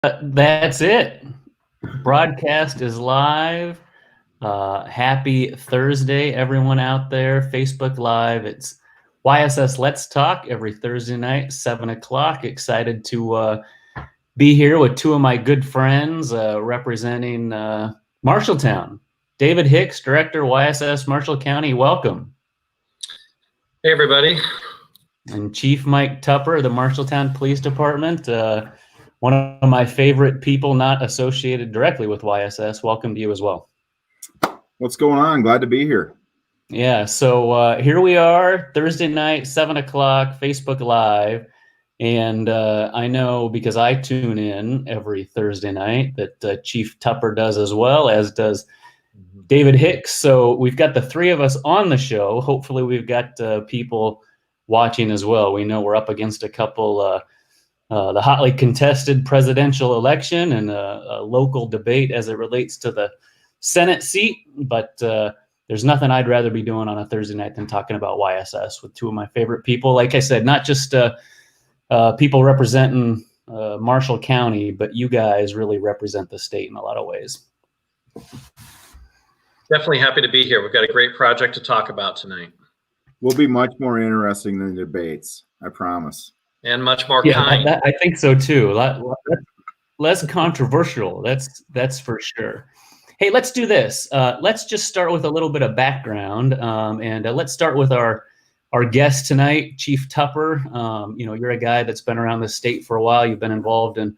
That's it. Broadcast is live. Happy Thursday, everyone out there. Facebook Live. It's YSS Let's Talk every Thursday night, 7 o'clock. Excited to be here with two of my good friends representing Marshalltown. David Hicks, Director, YSS Marshall County. Welcome. Hey, everybody. And Chief Mike Tupper, the Marshalltown Police Department. One of my favorite people not associated directly with YSS. Welcome to you as well. What's going on? Glad to be here. Yeah, so here we are, Thursday night, 7 o'clock, Facebook Live. And I know because I tune in every Thursday night that Chief Tupper does as well, as does David Hicks. So we've got the three of us on the show. Hopefully we've got people watching as well. We know we're up against a couple the hotly contested presidential election and a local debate as it relates to the Senate seat. But there's nothing I'd rather be doing on a Thursday night than talking about YSS with two of my favorite people. Like I said, not just people representing Marshall County, but you guys really represent the state in a lot of ways. Definitely happy to be here. We've got a great project to talk about tonight. We'll be much more interesting than debates, I promise. And much more kind. I think so too. Less controversial. That's for sure. Hey, let's do this. Let's just start with a little bit of background, and let's start with our guest tonight, Chief Tupper. You're a guy that's been around the state for a while. You've been involved in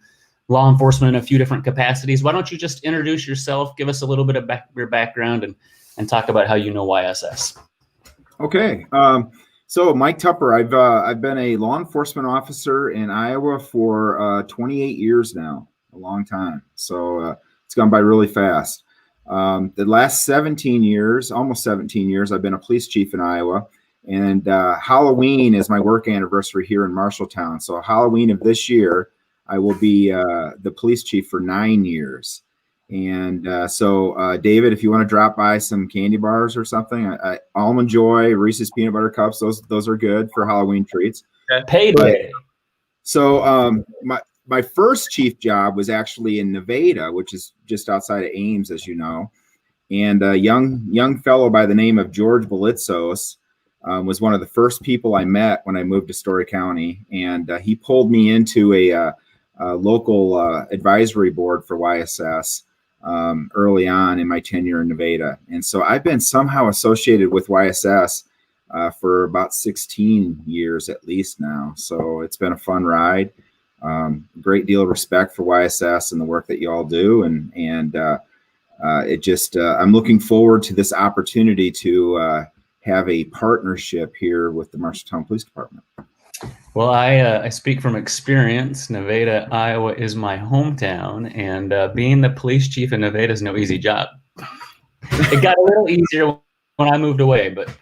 law enforcement in a few different capacities. Why don't you just introduce yourself, give us a little bit of your background, and talk about how you know YSS. Okay. So Mike Tupper, I've been a law enforcement officer in Iowa for 28 years now, a long time. So it's gone by really fast. The last 17 years, almost 17 years, I've been a police chief in Iowa. And Halloween is my work anniversary here in Marshalltown. So Halloween of this year, I will be the police chief for 9 years. And so, David, if you want to drop by some candy bars or something, Almond Joy, Reese's Peanut Butter Cups, those are good for Halloween treats. Payday. So my first chief job was actually in Nevada, which is just outside of Ames, as you know. And a young fellow by the name of George Belitzos was one of the first people I met when I moved to Story County. And he pulled me into a local advisory board for YSS. Early on in my tenure in Nevada. And so I've been somehow associated with YSS for about 16 years at least now. So it's been a fun ride. Great deal of respect for YSS and the work that you all do. And it just, I'm looking forward to this opportunity to have a partnership here with the Marshalltown Police Department. Well, I speak from experience. Nevada, Iowa is my hometown, and being the police chief in Nevada is no easy job. It got a little easier when I moved away, but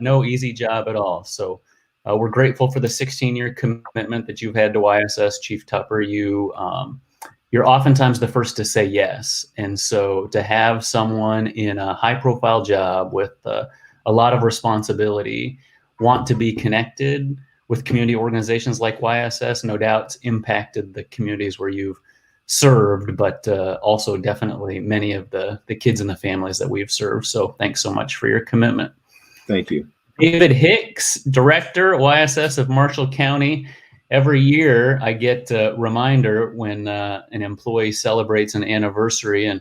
no easy job at all. So we're grateful for the 16-year commitment that you've had to YSS, Chief Tupper. You're oftentimes the first to say yes, and so to have someone in a high-profile job with a lot of responsibility want to be connected with community organizations like YSS, no doubt it's impacted the communities where you've served, but also definitely many of the kids and the families that we've served. So thanks so much for your commitment. Thank you. David Hicks, Director, YSS of Marshall County. Every year I get a reminder when an employee celebrates an anniversary, and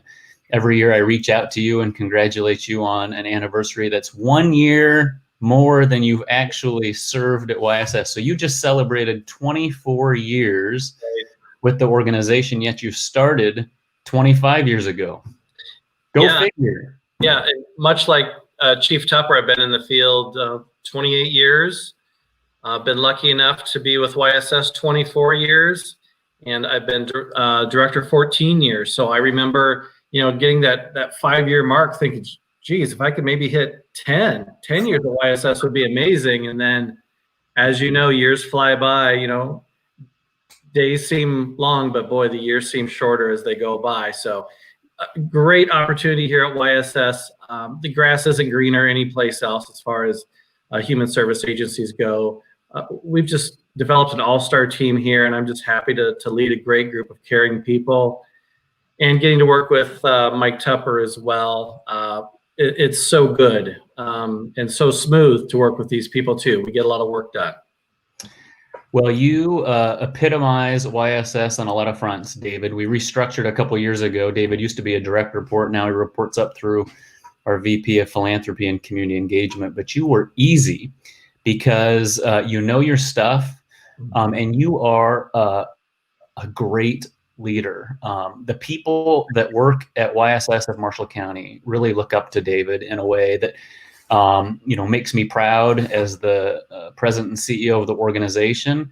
every year I reach out to you and congratulate you on an anniversary that's 1 year more than you've actually served at YSS. So you just celebrated 24 years with the organization, yet you started 25 years ago. Go figure. Yeah, much like Chief Tupper, I've been in the field 28 years. I've been lucky enough to be with YSS 24 years, and I've been director 14 years. So I remember, getting that 5-year mark thinking, geez, if I could maybe hit 10 years of YSS would be amazing. And then, as you know, years fly by, days seem long, but boy, the years seem shorter as they go by. So great opportunity here at YSS. The grass isn't greener anyplace else as far as human service agencies go. we've just developed an all-star team here, and I'm just happy to lead a great group of caring people, and getting to work with Mike Tupper as well. It's so good and so smooth to work with these people too. We get a lot of work done. Well, you epitomize YSS on a lot of fronts, David. We restructured a couple years ago. David used to be a direct report. Now he reports up through our VP of Philanthropy and Community Engagement. But you were easy because you know your stuff, and you are a great leader. The people that work at YSS of Marshall County really look up to David in a way that makes me proud as the president and CEO of the organization.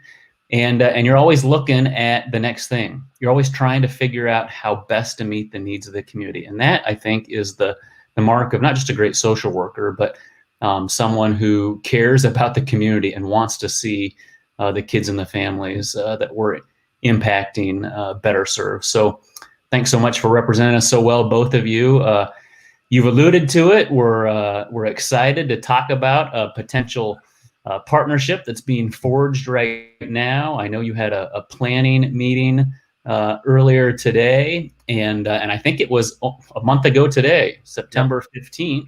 And you're always looking at the next thing. You're always trying to figure out how best to meet the needs of the community. And that, I think, is the mark of not just a great social worker, but someone who cares about the community and wants to see the kids and the families that we're impacting better served. So thanks so much for representing us so well, both of you. You've alluded to it. We're excited to talk about a potential partnership that's being forged right now. I know you had a planning meeting earlier today, and I think it was a month ago today, September 15th.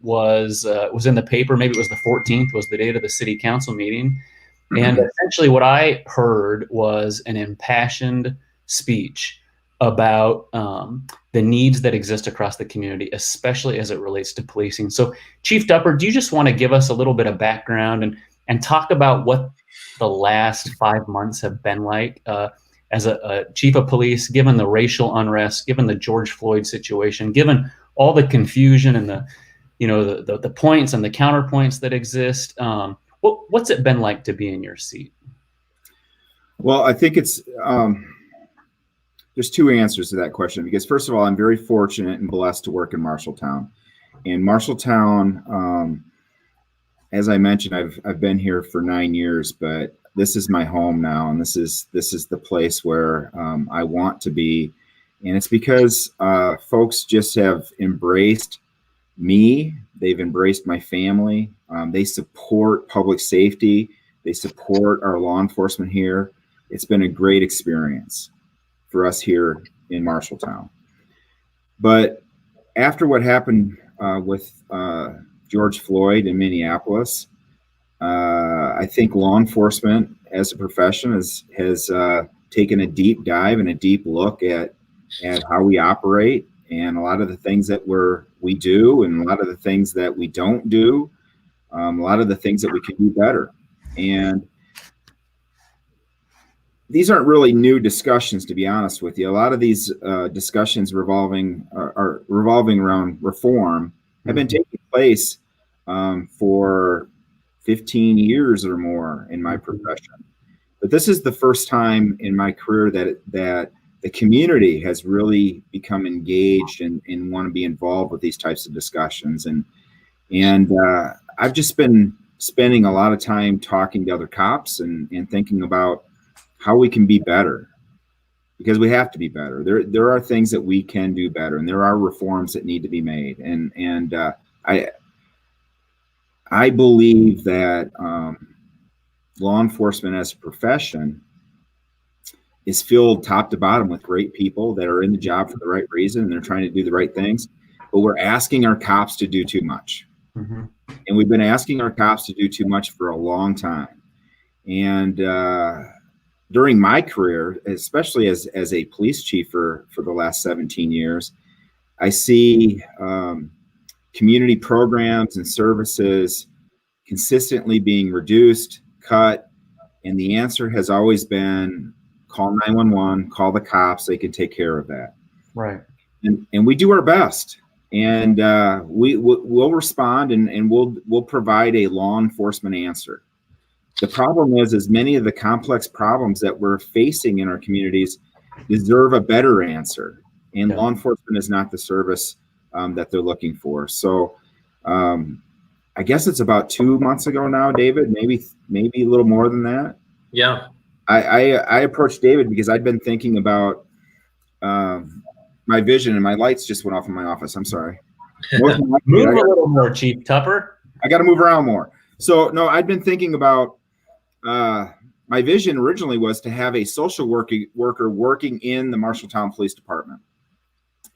Was in the paper. Maybe it was the 14th was the date of the city council meeting. And essentially what I heard was an impassioned speech about the needs that exist across the community, especially as it relates to policing. So Chief Tupper, do you just want to give us a little bit of background and talk about what the last 5 months have been like as a chief of police, given the racial unrest, given the George Floyd situation, given all the confusion and the points and the counterpoints that exist? What's it been like to be in your seat? Well, I think it's there's two answers to that question, because first of all, I'm very fortunate and blessed to work in Marshalltown. And Marshalltown, as I mentioned, I've been here for 9 years, but this is my home now, and this is the place where I want to be. And it's because folks just have embraced me. They've embraced my family. They support public safety. They support our law enforcement here. It's been a great experience for us here in Marshalltown. But after what happened with George Floyd in Minneapolis, I think law enforcement as a profession has taken a deep dive and a deep look at how we operate, and a lot of the things that we do, and a lot of the things that we don't do, a lot of the things that we can do better. And these aren't really new discussions, to be honest with you. A lot of these discussions revolving around reform have been taking place for 15 years or more in my profession. But this is the first time in my career that the community has really become engaged and want to be involved with these types of discussions. And I've just been spending a lot of time talking to other cops and thinking about how we can be better, because we have to be better. There are things that we can do better, and there are reforms that need to be made. And I believe that law enforcement as a profession is filled top to bottom with great people that are in the job for the right reason, and they're trying to do the right things. But we're asking our cops to do too much. Mm-hmm. And we've been asking our cops to do too much for a long time. And during my career, especially as a police chief for the last 17 years, I see community programs and services consistently being reduced, cut, and the answer has always been call 911, call the cops, they can take care of that. Right. And we do our best, and we'll respond, and we'll provide a law enforcement answer. The problem is many of the complex problems that we're facing in our communities deserve a better answer, and law enforcement is not the service that they're looking for. So I guess it's about 2 months ago now, David, maybe a little more than that. Yeah. I approached David because I'd been thinking about my vision, and my lights just went off in my office. I'm sorry. Move a little more, Chief Tupper. I got to move around more. So no, I'd been thinking about my vision originally was to have a social worker working in the Marshalltown Police Department.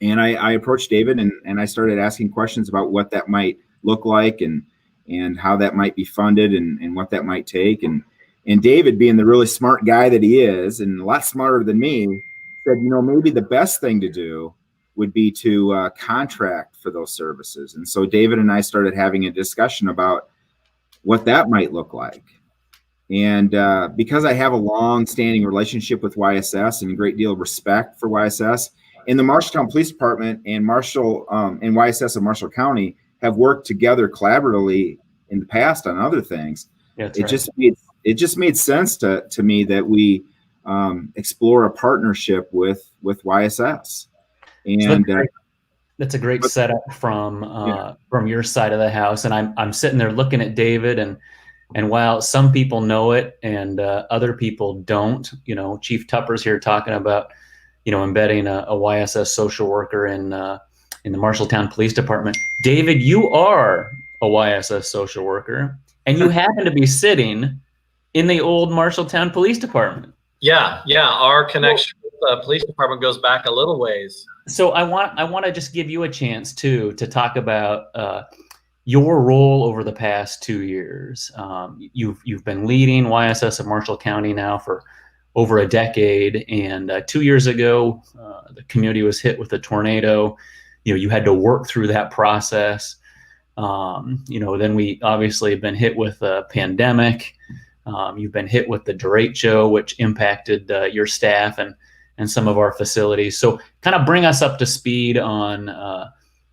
And I approached David and I started asking questions about what that might look like and how that might be funded and what that might take. And David, being the really smart guy that he is, and a lot smarter than me, said, maybe the best thing to do would be to contract for those services. And so David and I started having a discussion about what that might look like. And because I have a long-standing relationship with YSS and a great deal of respect for YSS, and the Marshalltown Police Department and and YSS of Marshall County have worked together collaboratively in the past on other things. That's it right. just made sense to me that we explore a partnership with YSS. And So that's a great setup from your side of the house. And I'm sitting there looking at David, and while some people know it and other people don't, Chief Tupper's here talking about embedding a YSS social worker in the Marshalltown Police Department. David, you are a YSS social worker, and you happen to be sitting in the old Marshalltown Police Department. Yeah. Our connection with the police department goes back a little ways. So I want to just give you a chance to talk about your role over the past 2 years. You've been leading YSS of Marshall County now for over a decade, and 2 years ago, the community was hit with a tornado. You had to work through that process. Then we obviously have been hit with a pandemic. You've been hit with the derecho, which impacted your staff and some of our facilities. So kind of bring us up to speed on,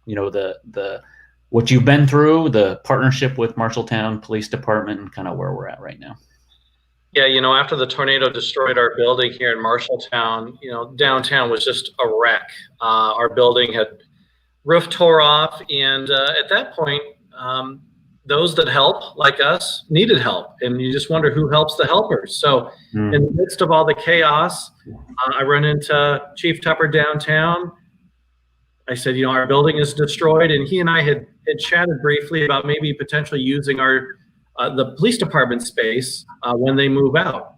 the what you've been through, the partnership with Marshalltown Police Department, and kind of where we're at right now. Yeah, after the tornado destroyed our building here in Marshalltown, downtown was just a wreck. Our building had roof tore off, and at that point, those that help, like us, needed help, and you just wonder who helps the helpers. So in the midst of all the chaos, I run into Chief Tupper downtown. I said, our building is destroyed, and he and I had chatted briefly about maybe potentially using the police department space when they move out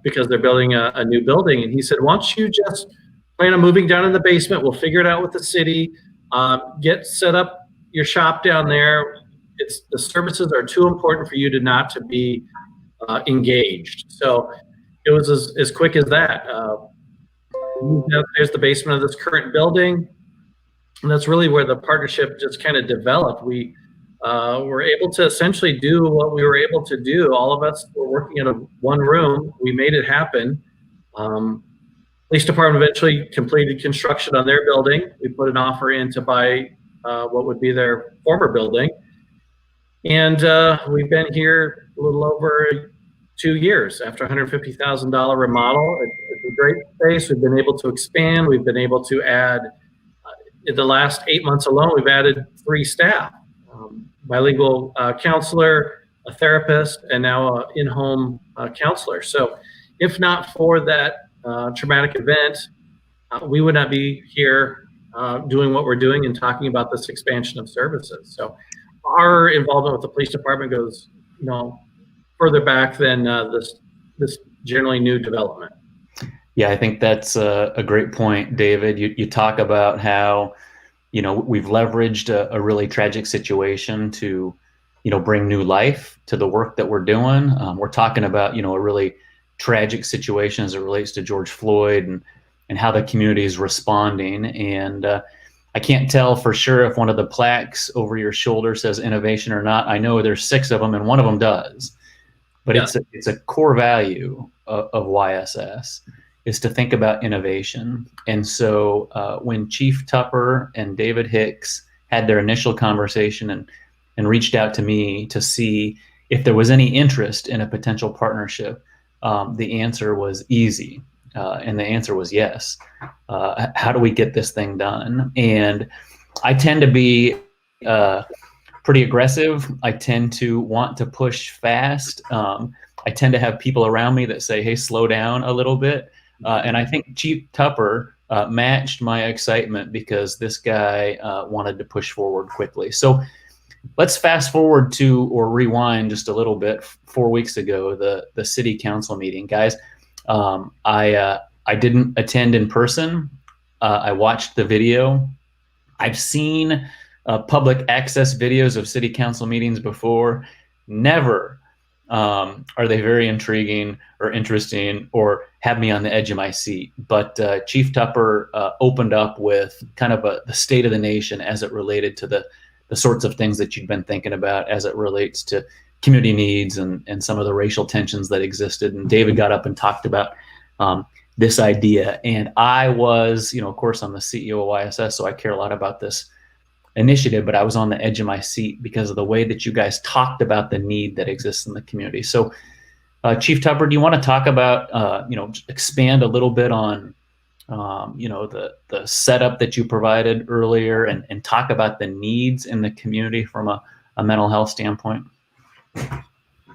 because they're building a new building. And he said, why don't you just plan on moving down in the basement? We'll figure it out with the city. Get set up your shop down there. The services are too important for you not to be engaged. So it was as quick as that. There's the basement of this current building. And that's really where the partnership just kind of developed. We were able to essentially do what we were able to do. All of us were working in one room. We made it happen. Police department eventually completed construction on their building. We put an offer in to buy what would be their former building. And we've been here a little over 2 years after $150,000 remodel. It's a great space. We've been able to expand. We've been able to add, in the last 8 months alone, we've added 3 staff, bilingual counselor, a therapist, and now an in-home counselor. So if not for that traumatic event, we would not be here doing what we're doing and talking about this expansion of services. So our involvement with the police department goes, further back than this generally new development. Yeah, I think that's a great point, David. You talk about how, we've leveraged a really tragic situation to, bring new life to the work that we're doing. We're talking about, a really tragic situation as it relates to George Floyd and how the community is responding. And I can't tell for sure if one of the plaques over your shoulder says innovation or not. I know there's 6 of them and one of them does, but yeah. It's a core value of YSS is to think about innovation. And so when Chief Tupper and David Hicks had their initial conversation and reached out to me to see if there was any interest in a potential partnership, the answer was easy. And the answer was yes. How do we get this thing done? And I tend to be pretty aggressive. I tend to want to push fast. I tend to have people around me that say, hey, slow down a little bit. And I think Chief Tupper matched my excitement because this guy wanted to push forward quickly. So let's fast forward to, or rewind just a little bit, 4 weeks ago, the city council meeting, guys. I didn't attend in person. I watched the video. I've seen public access videos of city council meetings before. Never are they very intriguing or interesting or have me on the edge of my seat. But Chief Tupper opened up with kind of the state of the nation as it related to the sorts of things that you'd been thinking about as it relates to community needs and some of the racial tensions that existed. And David got up and talked about this idea. And I was, of course, I'm the CEO of YSS, so I care a lot about this initiative, but I was on the edge of my seat because of the way that you guys talked about the need that exists in the community. So Chief Tupper, do you want to talk about, expand a little bit on, the setup that you provided earlier and talk about the needs in the community from a mental health standpoint?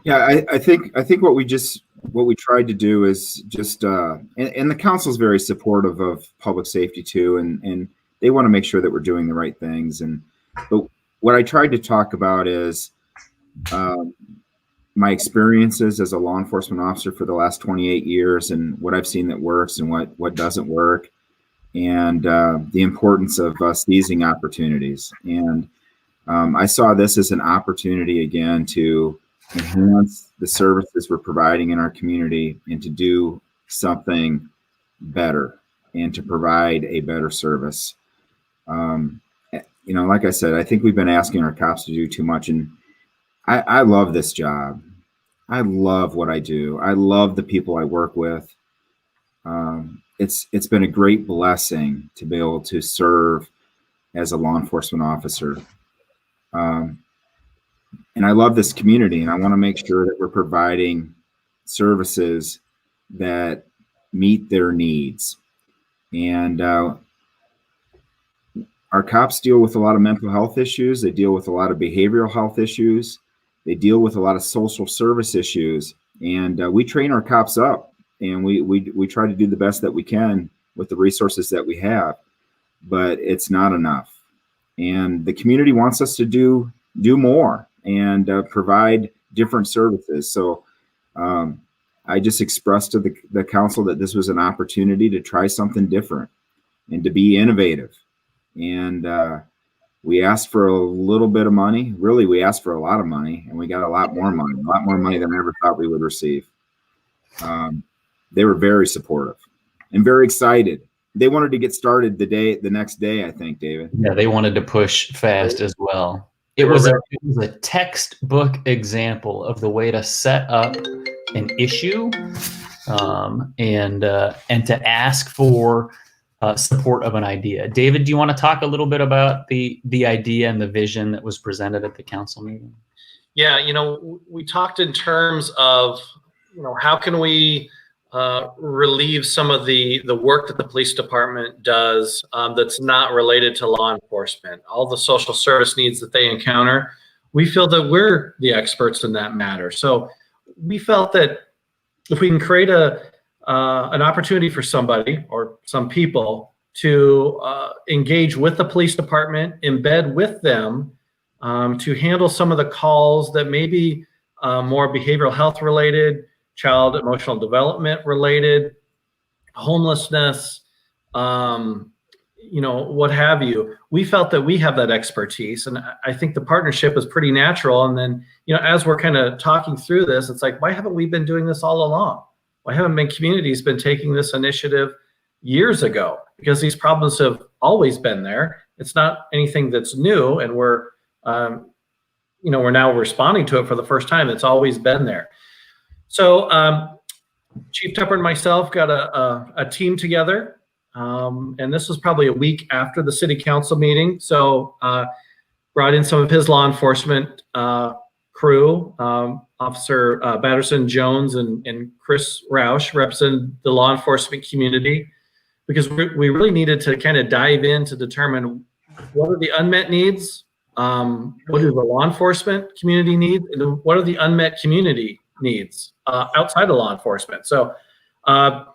Yeah, I think what we tried to do is just, and the council's very supportive of public safety too, and they want to make sure that we're doing the right things. But what I tried to talk about is my experiences as a law enforcement officer for the last 28 years and what I've seen that works and what doesn't work, and the importance of seizing opportunities. And I saw this as an opportunity again to enhance the services we're providing in our community and to do something better and to provide a better service. Like I said, I think we've been asking our cops to do too much, and I love this job. I love what I do. I love the people I work with. It's been a great blessing to be able to serve as a law enforcement officer. And I love this community, and I want to make sure that we're providing services that meet their needs. And our cops deal with a lot of mental health issues. They deal with a lot of behavioral health issues. They deal with a lot of social service issues. And we train our cops up, and we try to do the best that we can with the resources that we have. But it's not enough. And the community wants us to do more and provide different services. So I just expressed to the council that this was an opportunity to try something different and to be innovative. And we asked for a little bit of money. Really, we asked for a lot of money, and we got a lot more money than I ever thought we would receive. They were very supportive and very excited. They wanted to get started the next day, I think, David. Yeah, they wanted to push fast as well. It was a textbook example of the way to set up an issue and to ask for support of an idea. David, do you want to talk a little bit about the idea and the vision that was presented at the council meeting? Yeah, we talked in terms of, how can we relieve some of the work that the police department does that's not related to law enforcement, all the social service needs that they encounter. We feel that we're the experts in that matter. So we felt that if we can create an opportunity for somebody or some people to engage with the police department, embed with them to handle some of the calls that may be more behavioral health related, child emotional development related, homelessness, what have you. We felt that we have that expertise, and I think the partnership is pretty natural. And then, as we're kind of talking through this, it's like, why haven't we been doing this all along? Why haven't communities been taking this initiative years ago? Because these problems have always been there. It's not anything that's new, and we're now responding to it for the first time. It's always been there. So Chief Tupper and myself got a team together, and this was probably a week after the city council meeting. So brought in some of his law enforcement crew, Officer Batterson Jones and Chris Roush represented the law enforcement community, because we really needed to kind of dive in to determine what are the unmet needs, what do the law enforcement community need, and what are the unmet community needs outside of law enforcement. So, and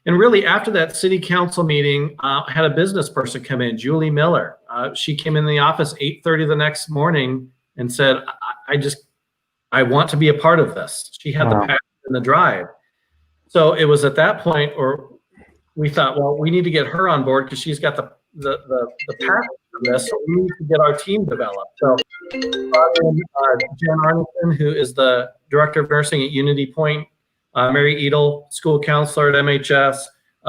really after that city council meeting, I had a business person come in, Julie Miller. She came in the office 8:30 the next morning and said, I want to be a part of this. She had the passion and the drive. So it was at that point, or we thought, well, we need to get her on board because she's got the passion for this. So we need to get our team developed. So Jen Arneson, who is the director of nursing at Unity Point, Mary Edel, school counselor at MHS,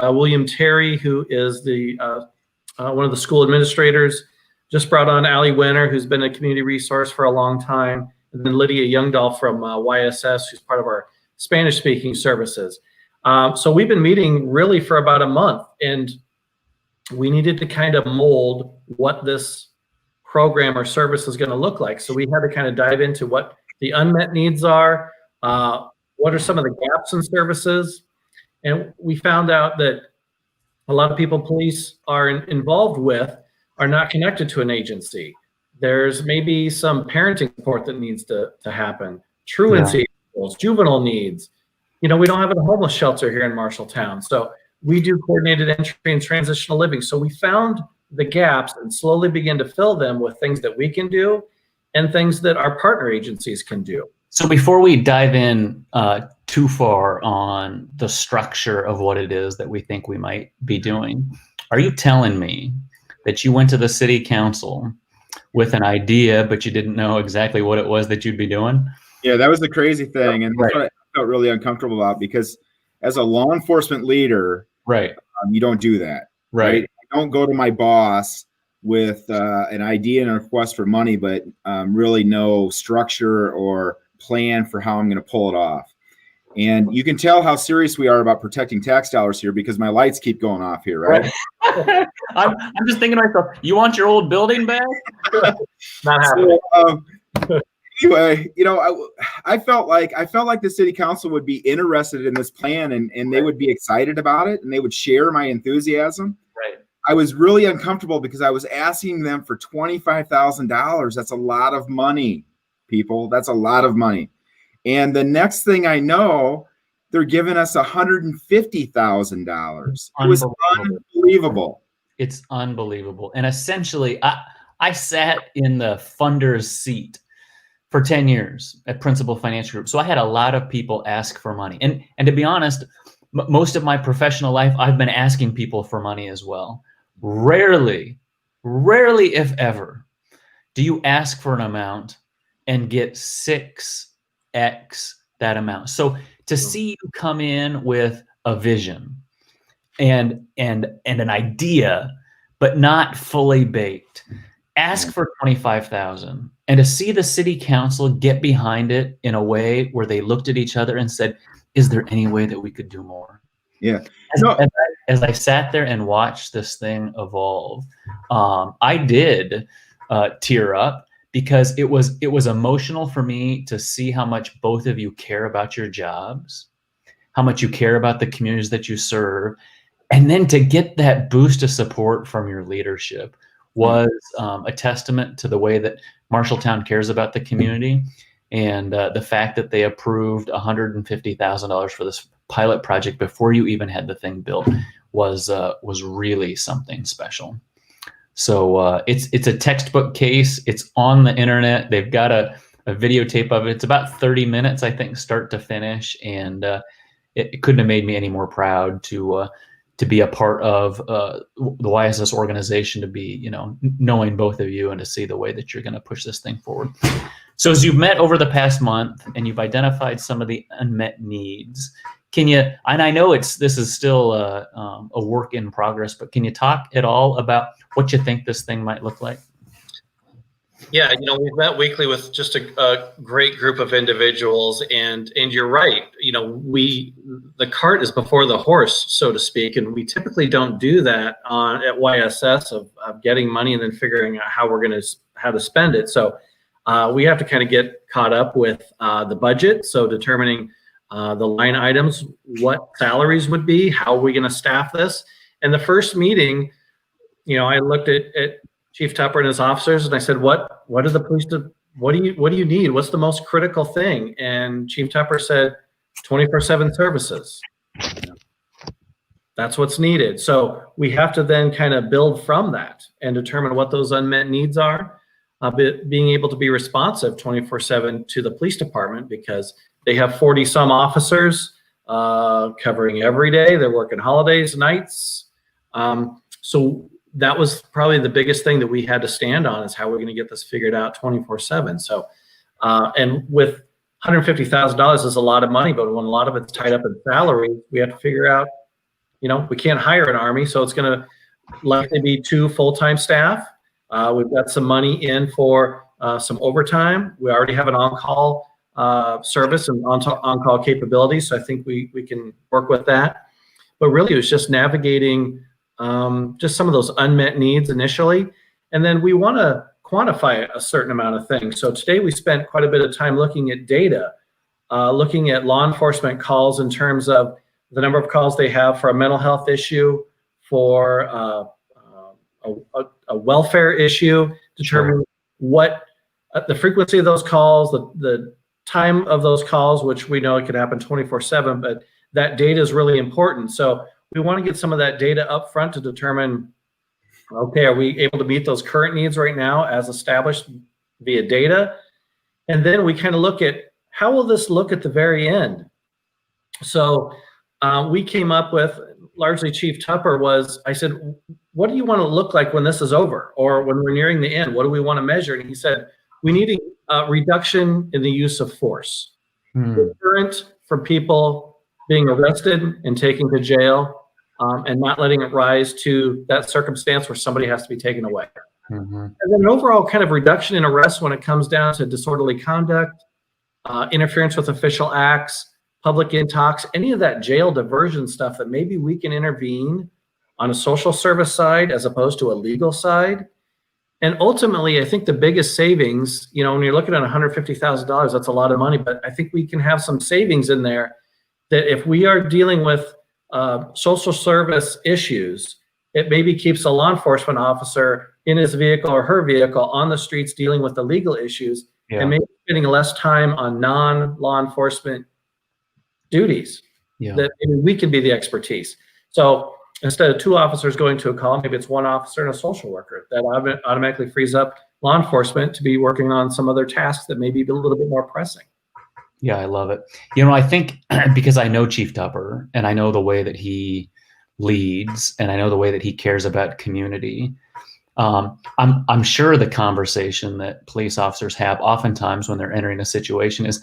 William Terry, who is the one of the school administrators, just brought on Allie Winter, who's been a community resource for a long time, and then Lydia Youngdahl from YSS, who's part of our Spanish-speaking services. So we've been meeting really for about a month, and we needed to kind of mold what this program or service is going to look like. So we had to kind of dive into what the unmet needs are, what are some of the gaps in services, and we found out that a lot of people police are involved with are not connected to an agency. There's maybe some parenting support that needs to happen, truancy, juvenile needs. You know, we don't have a homeless shelter here in Marshalltown. So we do coordinated entry and transitional living. So we found the gaps and slowly begin to fill them with things that we can do and things that our partner agencies can do. So before we dive in too far on the structure of what it is that we think we might be doing, are you telling me that you went to the city council with an idea, but you didn't know exactly what it was that you'd be doing? Yeah, that was the crazy thing. And that's what I felt really uncomfortable about, because as a law enforcement leader, you don't do that. Right. I don't go to my boss with an idea and a request for money, but really no structure or plan for how I'm going to pull it off. And you can tell how serious we are about protecting tax dollars here, because my lights keep going off here, right? I'm just thinking to myself, you want your old building back? Not happening. So, anyway, you know, I felt like the city council would be interested in this plan, and they would be excited about it, and they would share my enthusiasm. Right. I was really uncomfortable because I was asking them for $25,000. That's a lot of money, people. That's a lot of money. And the next thing I know, they're giving us $150,000. It was unbelievable. It's unbelievable. And essentially, I sat in the funder's seat for 10 years at Principal Financial Group. So I had a lot of people ask for money. And to be honest, most of my professional life, I've been asking people for money as well. Rarely, if ever, do you ask for an amount and get 6x that amount. So to see you come in with a vision and an idea, but not fully baked, ask for $25,000, and to see the city council get behind it in a way where they looked at each other and said, is there any way that we could do more? Yeah. As I sat there and watched this thing evolve, I did tear up, because it was emotional for me to see how much both of you care about your jobs, how much you care about the communities that you serve, and then to get that boost of support from your leadership was a testament to the way that Marshalltown cares about the community, and the fact that they approved $150,000 for this pilot project before you even had the thing built was really something special. So it's a textbook case. It's on the internet. They've got a videotape of it. It's about 30 minutes, I think, start to finish. And it couldn't have made me any more proud to be a part of the YSS organization, to be, you know, knowing both of you and to see the way that you're going to push this thing forward. So as you've met over the past month and you've identified some of the unmet needs, can you, and I know this is still a work in progress, but can you talk at all about what you think this thing might look like? Yeah, you know, we've met weekly with just a great group of individuals, and you're right. You know, the cart is before the horse, so to speak, and we typically don't do that at YSS of getting money and then figuring out how to spend it. So we have to kind of get caught up with the budget. So determining the line items, what salaries would be, how are we going to staff this? And the first meeting, you know, I looked at Chief Tupper and his officers, and I said, what are the police do? What do you need? What's the most critical thing? And Chief Tupper said, 24/7 services. That's what's needed. So we have to then kind of build from that and determine what those unmet needs are. being able to be responsive 24/7 to the police department, because they have 40 some officers covering every day. They're working holidays, nights. So that was probably the biggest thing that we had to stand on, is how we're going to get this figured out 24/7. So, and with $150,000 is a lot of money, but when a lot of it's tied up in salary, we have to figure out, we can't hire an army, so it's going to likely be 2 full-time staff. We've got some money in for some overtime. We already have an on-call service and on-call capabilities, so I think we can work with that. But really, it was just navigating just some of those unmet needs initially, and then we want to quantify a certain amount of things. So today we spent quite a bit of time looking at data, looking at law enforcement calls in terms of the number of calls they have for a mental health issue, for a welfare issue, determine what the frequency of those calls, the time of those calls, which we know it could happen 24/7, but that data is really important. So we want to get some of that data up front to determine, okay, are we able to meet those current needs right now as established via data? And then we kind of look at, how will this look at the very end? So we came up with, largely Chief Tupper I said, what do you want to look like when this is over, or when we're nearing the end? What do we want to measure? And he said, we need a reduction in the use of force. Deterrent for people being arrested and taken to jail, and not letting it rise to that circumstance where somebody has to be taken away. And then an overall kind of reduction in arrests when it comes down to disorderly conduct, interference with official acts, public intox, any of that jail diversion stuff that maybe we can intervene on a social service side as opposed to a legal side. And ultimately, I think the biggest savings, when you're looking at $150,000, that's a lot of money, but I think we can have some savings in there that if we are dealing with social service issues, it maybe keeps a law enforcement officer in his vehicle or her vehicle on the streets dealing with the legal issues, and maybe spending less time on non-law enforcement duties. That maybe we can be the expertise. So instead of 2 officers going to a call, maybe it's 1 officer and a social worker. That automatically frees up law enforcement to be working on some other tasks that may be a little bit more pressing. Yeah, I love it. I think because I know Chief Tupper, and I know the way that he leads, and I know the way that he cares about community, I'm sure the conversation that police officers have oftentimes when they're entering a situation is,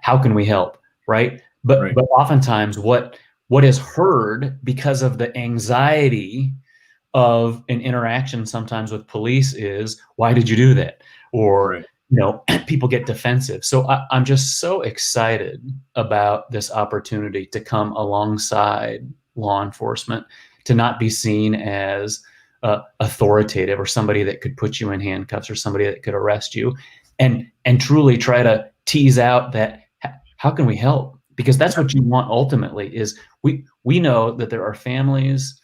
how can we help, right? But oftentimes what is heard, because of the anxiety of an interaction sometimes with police, is, why did you do that? Or people get defensive. So I'm just so excited about this opportunity to come alongside law enforcement, to not be seen as authoritative or somebody that could put you in handcuffs or somebody that could arrest you, and truly try to tease out that, how can we help? Because that's what you want ultimately. Is we know that there are families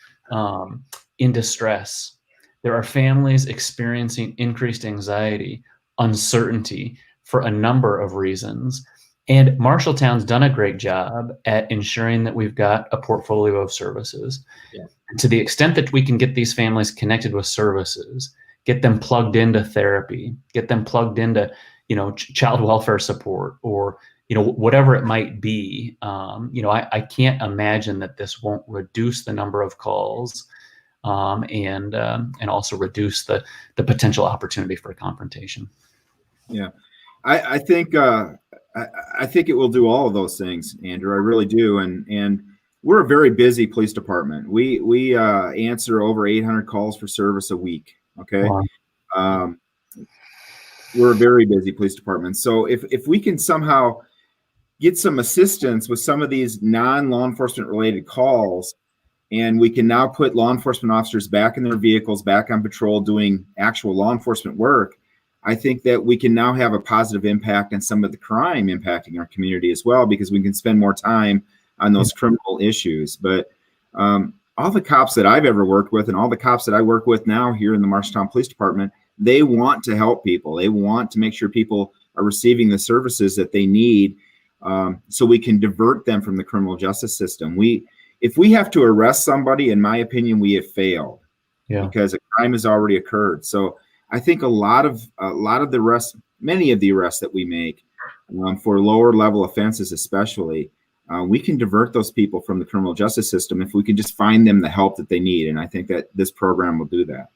in distress. There are families experiencing increased anxiety, uncertainty, for a number of reasons. And Marshalltown's done a great job at ensuring that we've got a portfolio of services. And to the extent that we can get these families connected with services, get them plugged into therapy, get them plugged into, child welfare support, or, whatever it might be, I can't imagine that this won't reduce the number of calls, and also reduce the potential opportunity for a confrontation. Yeah, I think it will do all of those things, Andrew. I really do. And we're a very busy police department. We answer over 800 calls for service a week. Okay. Wow. We're a very busy police department. So if we can somehow get some assistance with some of these non-law enforcement related calls, and we can now put law enforcement officers back in their vehicles, back on patrol, doing actual law enforcement work, I think that we can now have a positive impact on some of the crime impacting our community as well, because we can spend more time on those criminal issues. But all the cops that I've ever worked with, and all the cops that I work with now here in the Marshalltown Police Department, they want to help people. They want to make sure people are receiving the services that they need, so we can divert them from the criminal justice system. If we have to arrest somebody, in my opinion, we have failed, because a crime has already occurred. So I think a lot of the arrests, many of the arrests that we make for lower level offenses, especially, we can divert those people from the criminal justice system if we can just find them the help that they need. And I think that this program will do that.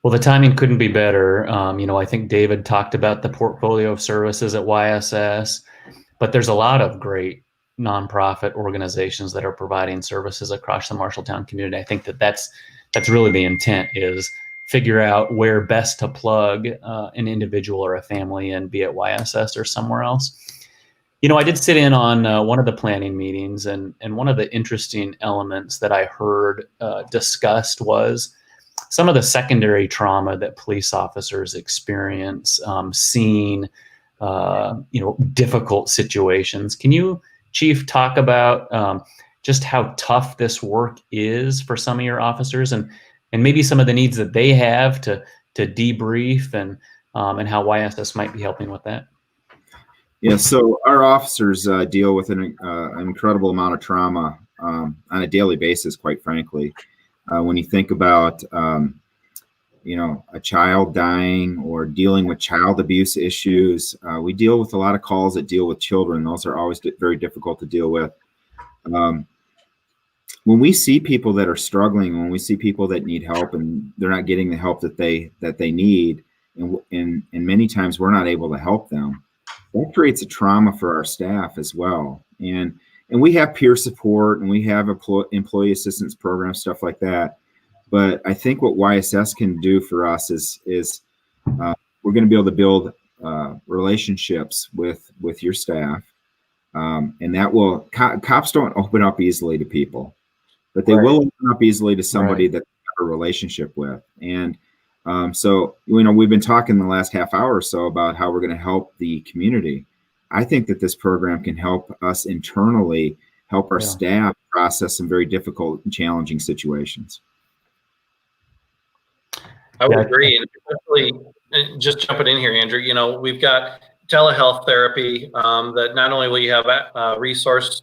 Well, the timing couldn't be better. I think David talked about the portfolio of services at YSS, but there's a lot of great nonprofit organizations that are providing services across the Marshalltown community. I think that's really the intent, is figure out where best to plug an individual or a family in, be it YSS or somewhere else. I did sit in on one of the planning meetings, and one of the interesting elements that I heard discussed was some of the secondary trauma that police officers experience, seeing difficult situations. Can you, Chief, talk about just how tough this work is for some of your officers, and maybe some of the needs that they have to debrief, and how YSS might be helping with that? Yeah, so our officers deal with an incredible amount of trauma on a daily basis, quite frankly. When you think about, a child dying or dealing with child abuse issues, we deal with a lot of calls that deal with children. Those are always very difficult to deal with. When we see people that are struggling, when we see people that need help and they're not getting the help that they need, and many times we're not able to help them, that creates a trauma for our staff as well. And we have peer support, and we have employee assistance programs, stuff like that. But I think what YSS can do for us is we're going to be able to build relationships with your staff, and that will cops don't open up easily to people, but they will open up easily to somebody that they have a relationship with. And so we've been talking the last half hour or so about how we're going to help the community. I think that this program can help us internally help our staff process some very difficult and challenging situations. I would agree, and especially just jumping in here, Andrew. We've got telehealth therapy that not only will you have resource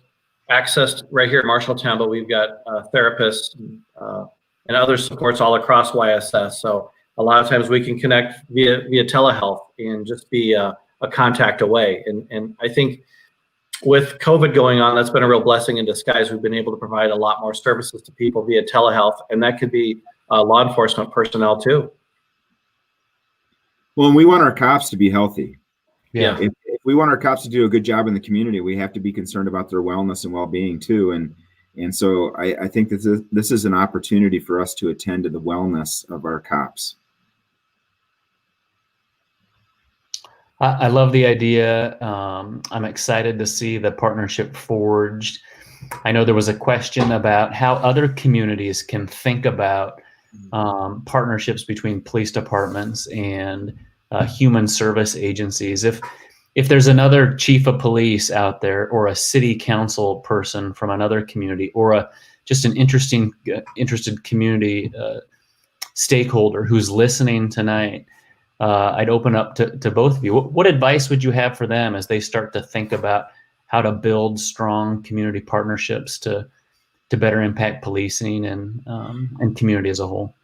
access right here at Marshalltown, but we've got therapists and other supports all across YSS. So a lot of times we can connect via telehealth and just be a contact away. And I think with COVID going on, that's been a real blessing in disguise. We've been able to provide a lot more services to people via telehealth, and that could be law enforcement personnel too. Well, and we want our cops to be healthy. Yeah. If we want our cops to do a good job in the community, we have to be concerned about their wellness and well-being too. And so I think that this is an opportunity for us to attend to the wellness of our cops. I love the idea. I'm excited to see the partnership forged. I know there was a question about how other communities can think about partnerships between police departments and human service agencies. If there's another chief of police out there, or a city council person from another community, or just an interested community stakeholder who's listening tonight, I'd open up to both of you. What advice would you have for them as they start to think about how to build strong community partnerships to better impact policing and community as a whole?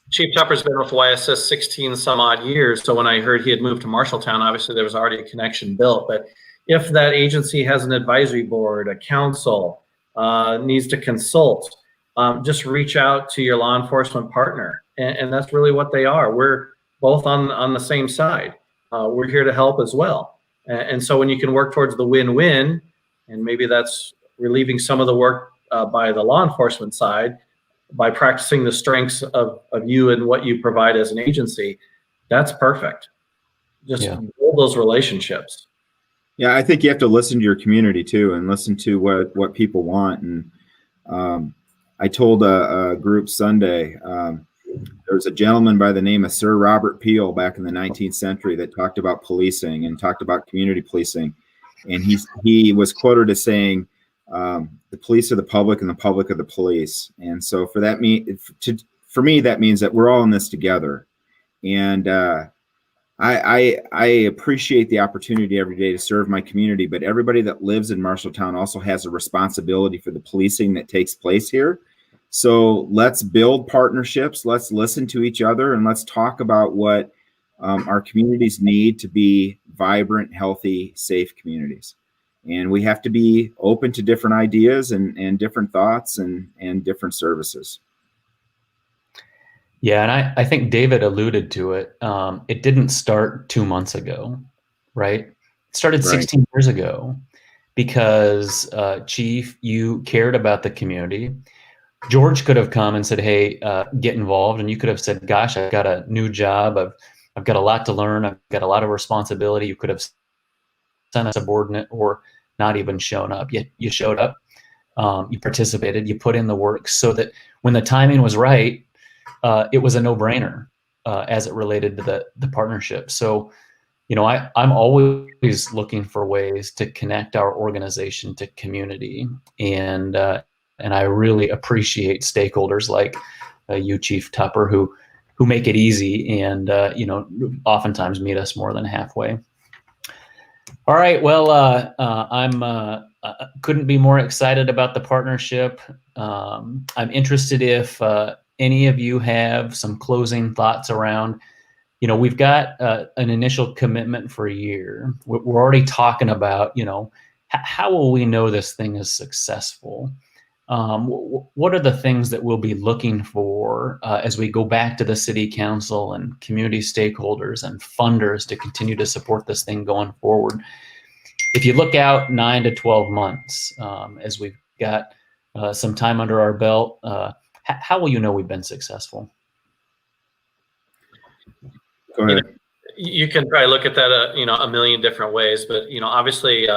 Chief Tupper's been with YSS 16 some odd years. So when I heard he had moved to Marshalltown, obviously there was already a connection built. But if that agency has an advisory board, a council, needs to consult, just reach out to your law enforcement partner. And that's really what they are. We're both on the same side. We're here to help as well. And so when you can work towards the win-win, and maybe that's relieving some of the work by the law enforcement side, by practicing the strengths of you and what you provide as an agency, that's perfect. Just build those relationships. Yeah, I think you have to listen to your community too, and listen to what people want. And I told a group Sunday, there was a gentleman by the name of Sir Robert Peel back in the 19th century that talked about policing and talked about community policing. And he was quoted as saying, the police are the public and the public are the police. And so for me, that means that we're all in this together. And I appreciate the opportunity every day to serve my community, but everybody that lives in Marshalltown also has a responsibility for the policing that takes place here. So let's build partnerships, let's listen to each other, and let's talk about what our communities need to be vibrant, healthy, safe communities. And we have to be open to different ideas and different thoughts and different services. Yeah, and I think David alluded to it. It didn't start 2 months ago, right? It started 16 years ago because, Chief, you cared about the community. George could have come and said, hey, get involved. And you could have said, gosh, I've got a new job. I've got a lot to learn. I've got a lot of responsibility. You could have sent a subordinate or not even shown up. Yet you showed up. You participated. You put in the work so that when the timing was right, it was a no-brainer as it related to the partnership. So, I'm always looking for ways to connect our organization to community, and I really appreciate stakeholders like you, Chief Tupper, who make it easy and oftentimes meet us more than halfway. All right. Well, I'm couldn't be more excited about the partnership. I'm interested if any of you have some closing thoughts around, we've got an initial commitment for a year. We're already talking about, how will we know this thing is successful? What are the things that we'll be looking for as we go back to the city council and community stakeholders and funders to continue to support this thing going forward? If you look out 9 to 12 months, as we've got some time under our belt, how will you know we've been successful? Go ahead. You can probably look at that, a million different ways, but, obviously,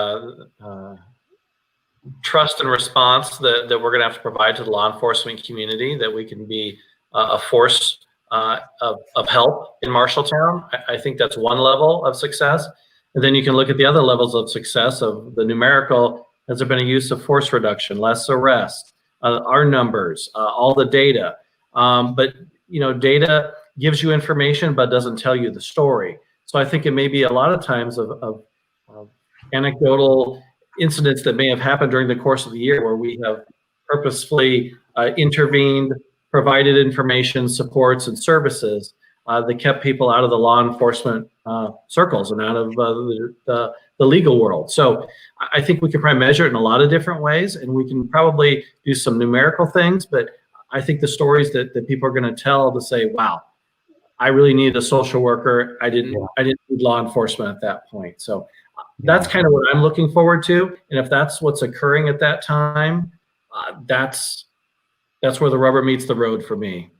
trust and response that we're going to have to provide to the law enforcement community, that we can be a force of help in Marshalltown. I think that's one level of success. And then you can look at the other levels of success of the numerical. Has there been a use of force reduction, less arrest, our numbers, all the data? But, data gives you information, but doesn't tell you the story. So I think it may be a lot of times of anecdotal incidents that may have happened during the course of the year where we have purposefully intervened, provided information, supports, and services that kept people out of the law enforcement circles and out of the legal world. So I think we can probably measure it in a lot of different ways, and we can probably do some numerical things, but I think the stories that people are going to tell to say, wow, I really needed a social worker. I didn't need law enforcement at that point. So that's kind of what I'm looking forward to. And if that's what's occurring at that time, that's where the rubber meets the road for me.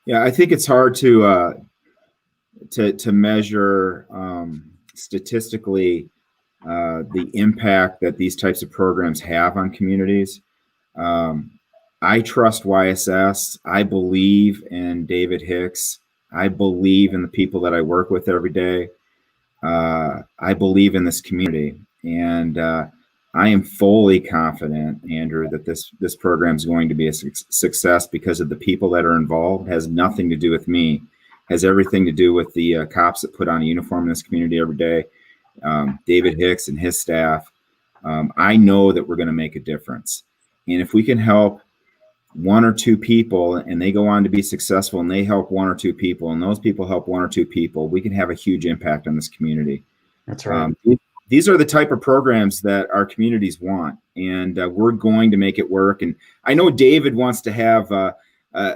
Yeah, I think it's hard to measure statistically the impact that these types of programs have on communities. I trust YSS. I believe in David Hicks. I believe in the people that I work with every day. I believe in this community, and I am fully confident, Andrew, that this program is going to be a success because of the people that are involved. It has nothing to do with me. It has everything to do with the cops that put on a uniform in this community every day. David Hicks and his staff. I know that we're going to make a difference, and if we can help one or two people and they go on to be successful and they help one or two people and those people help one or two people, we can have a huge impact on this community. That's right. These are the type of programs that our communities want, and we're going to make it work. And I know David wants to have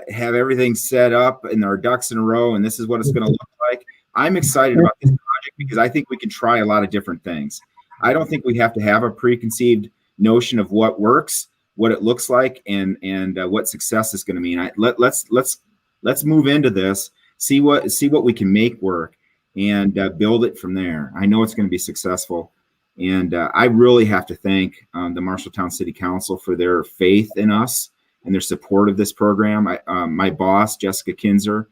everything set up and our ducks in a row, and this is what it's going to look like. I'm excited about this project because I think we can try a lot of different things. I don't think we have to have a preconceived notion of what works, what it looks like, and what success is going to mean. Let's move into this, see what we can make work, and build it from there. I know it's going to be successful, and I really have to thank the Marshalltown City Council for their faith in us and their support of this program. My boss, Jessica Kinzer,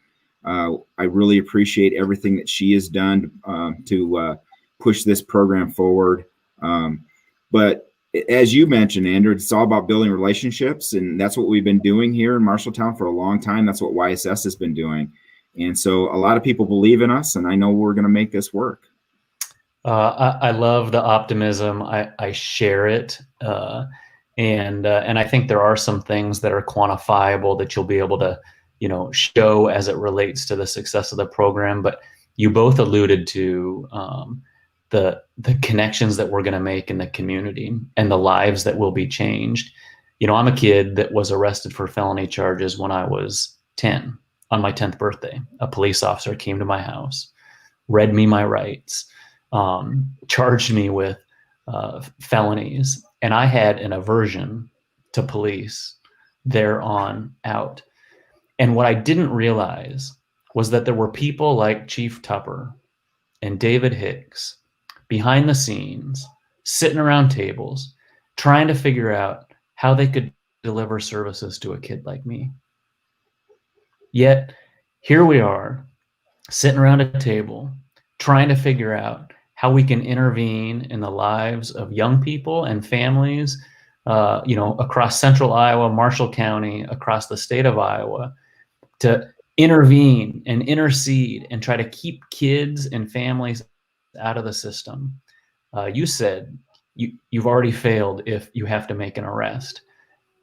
I really appreciate everything that she has done to push this program forward. But as you mentioned, Andrew, it's all about building relationships, and that's what we've been doing here in Marshalltown for a long time. That's what YSS has been doing. And so a lot of people believe in us, and I know we're going to make this work. I love the optimism. I share it. And I think there are some things that are quantifiable that you'll be able to, show as it relates to the success of the program. But you both alluded to the connections that we're going to make in the community and the lives that will be changed. I'm a kid that was arrested for felony charges when I was 10, on my 10th birthday. A police officer came to my house, read me my rights, charged me with felonies, and I had an aversion to police there on out. And what I didn't realize was that there were people like Chief Tupper and David Hicks behind the scenes, sitting around tables, trying to figure out how they could deliver services to a kid like me. Yet here we are, sitting around a table, trying to figure out how we can intervene in the lives of young people and families, across central Iowa, Marshall County, across the state of Iowa, to intervene and intercede and try to keep kids and families out of the system. You said you've already failed if you have to make an arrest.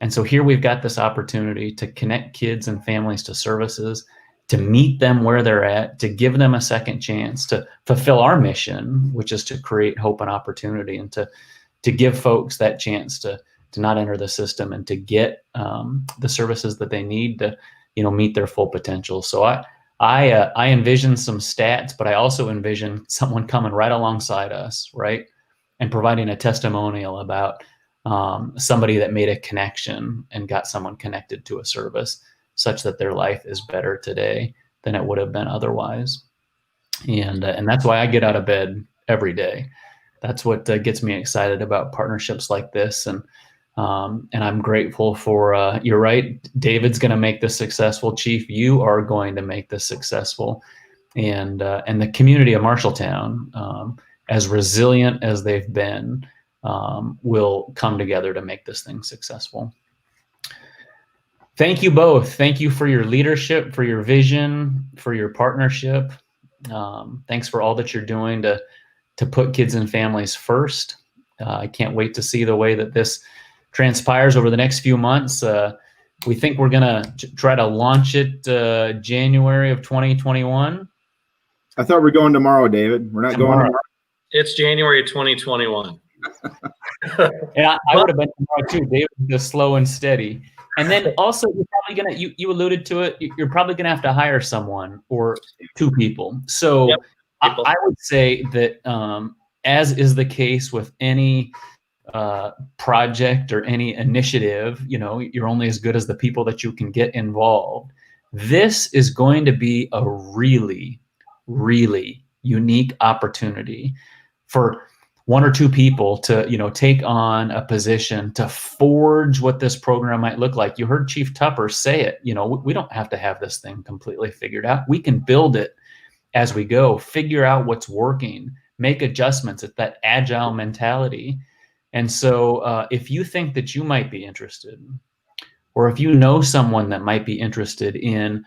And so here we've got this opportunity to connect kids and families to services, to meet them where they're at, to give them a second chance, to fulfill our mission, which is to create hope and opportunity, and to give folks that chance to not enter the system and to get the services that they need to, meet their full potential. So I envision some stats, but I also envision someone coming right alongside us, right, and providing a testimonial about somebody that made a connection and got someone connected to a service such that their life is better today than it would have been otherwise. And that's why I get out of bed every day. That's what gets me excited about partnerships like this. And I'm grateful for, you're right, David's going to make this successful. Chief, you are going to make this successful. And the community of Marshalltown, as resilient as they've been, will come together to make this thing successful. Thank you both. Thank you for your leadership, for your vision, for your partnership. Thanks for all that you're doing to put kids and families first. I can't wait to see the way that this transpires over the next few months. We think we're going to try to launch it January of 2021. I thought we're going tomorrow, David. We're not going tomorrow. It's January 2021. Yeah, I would have been tomorrow too. David is slow and steady. And then also, you're probably going to, you alluded to it, you're probably going to have to hire someone or two people. So yep, I would say that as is the case with any project or any initiative, you're only as good as the people that you can get involved. This is going to be a really, really unique opportunity for one or two people to, take on a position to forge what this program might look like. You heard Chief Tupper say it, we don't have to have this thing completely figured out. We can build it as we go, figure out what's working, make adjustments. It's that agile mentality. And so if you think that you might be interested, or if you know someone that might be interested in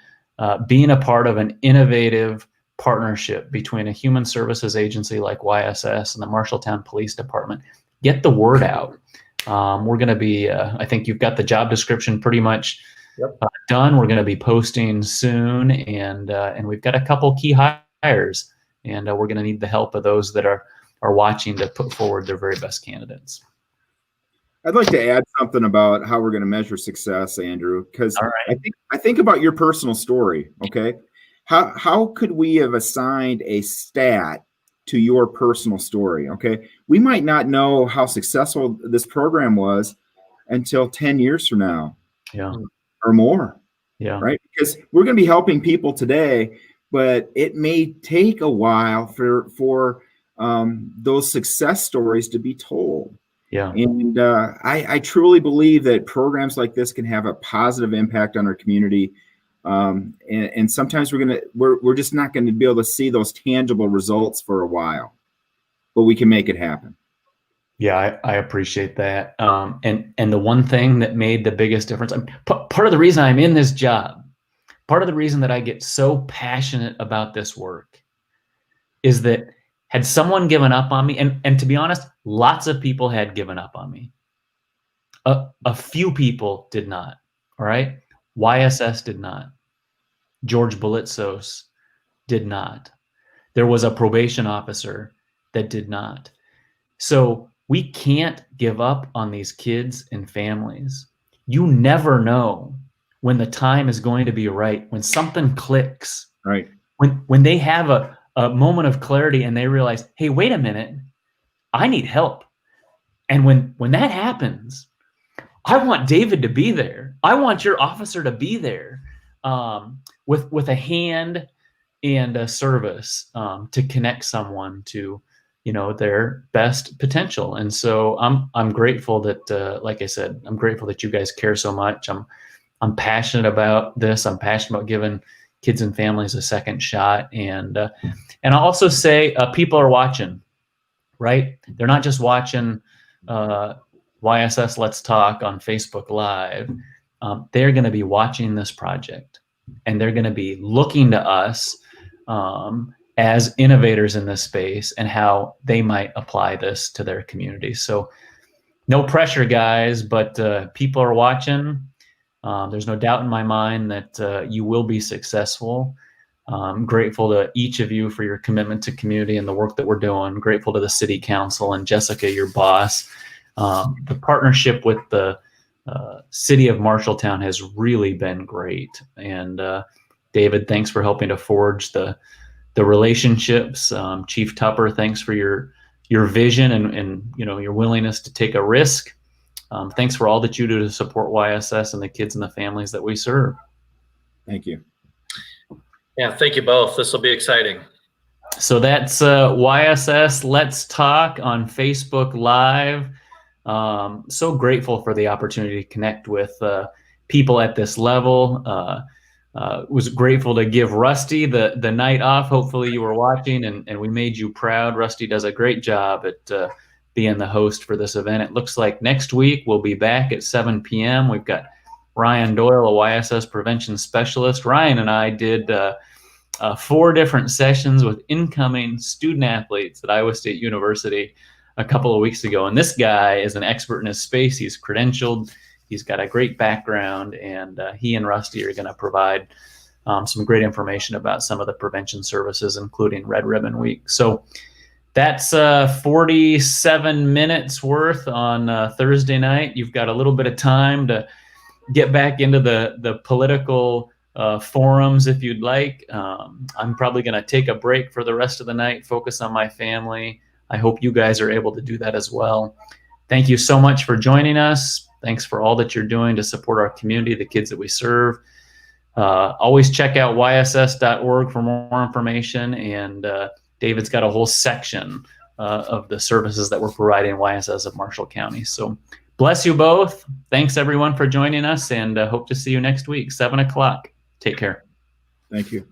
being a part of an innovative partnership between a human services agency like YSS and the Marshalltown Police Department, get the word out. We're going to be, I think you've got the job description pretty much done. We're going to be posting soon, and we've got a couple key hires, and we're going to need the help of those that are watching to put forward their very best candidates. I'd like to add something about how we're going to measure success, Andrew, because I think about your personal story. Okay. How could we have assigned a stat to your personal story? Okay. We might not know how successful this program was until 10 years from now. Yeah. Or more. Yeah. Right. Because we're going to be helping people today, but it may take a while for those success stories to be told. Yeah. And I truly believe that programs like this can have a positive impact on our community. And sometimes we're just not going to be able to see those tangible results for a while, but we can make it happen. Yeah, I appreciate that. And the one thing that made the biggest difference, part of the reason I'm in this job, part of the reason that I get so passionate about this work is that had someone given up on me, and to be honest, lots of people had given up on me. A few people did not, all right? YSS did not. George Bolitzos did not. There was a probation officer that did not. So we can't give up on these kids and families. You never know when the time is going to be right, when something clicks, Right. when they have a moment of clarity and they realize, hey, wait a minute, I need help. And when that happens, I want David to be there. I want your officer to be there with a hand and a service to connect someone to, their best potential. And so I'm grateful that, like I said, I'm grateful that you guys care so much. I'm passionate about this. I'm passionate about giving kids and families a second shot. And I'll also say people are watching, right? They're not just watching YSS Let's Talk on Facebook Live. They're going to be watching this project, and they're going to be looking to us as innovators in this space and how they might apply this to their community. So no pressure, guys, but people are watching. There's no doubt in my mind that you will be successful. I'm grateful to each of you for your commitment to community and the work that we're doing. Grateful to the city council and Jessica, your boss. The partnership with the city of Marshalltown has really been great. And David, thanks for helping to forge the relationships. Chief Tupper, thanks for your vision and your willingness to take a risk. Thanks for all that you do to support YSS and the kids and the families that we serve. Thank you. Yeah, thank you both. This will be exciting. So that's YSS Let's Talk on Facebook Live. So grateful for the opportunity to connect with people at this level. Was grateful to give Rusty the night off. Hopefully you were watching and we made you proud. Rusty does a great job at being the host for this event. It looks like next week we'll be back at 7 p.m. We've got Ryan Doyle, a YSS prevention specialist. Ryan and I did 4 different sessions with incoming student athletes at Iowa State University a couple of weeks ago. And this guy is an expert in his space. He's credentialed. He's got a great background, and he and Rusty are going to provide some great information about some of the prevention services, including Red Ribbon Week. So that's 47 minutes worth on Thursday night. You've got a little bit of time to get back into the political forums if you'd like. I'm probably going to take a break for the rest of the night, focus on my family. I hope you guys are able to do that as well. Thank you so much for joining us. Thanks for all that you're doing to support our community, the kids that we serve. Always check out yss.org for more information. And David's got a whole section of the services that we're providing YSS of Marshall County. So bless you both. Thanks everyone for joining us, and hope to see you next week, 7 o'clock. Take care. Thank you.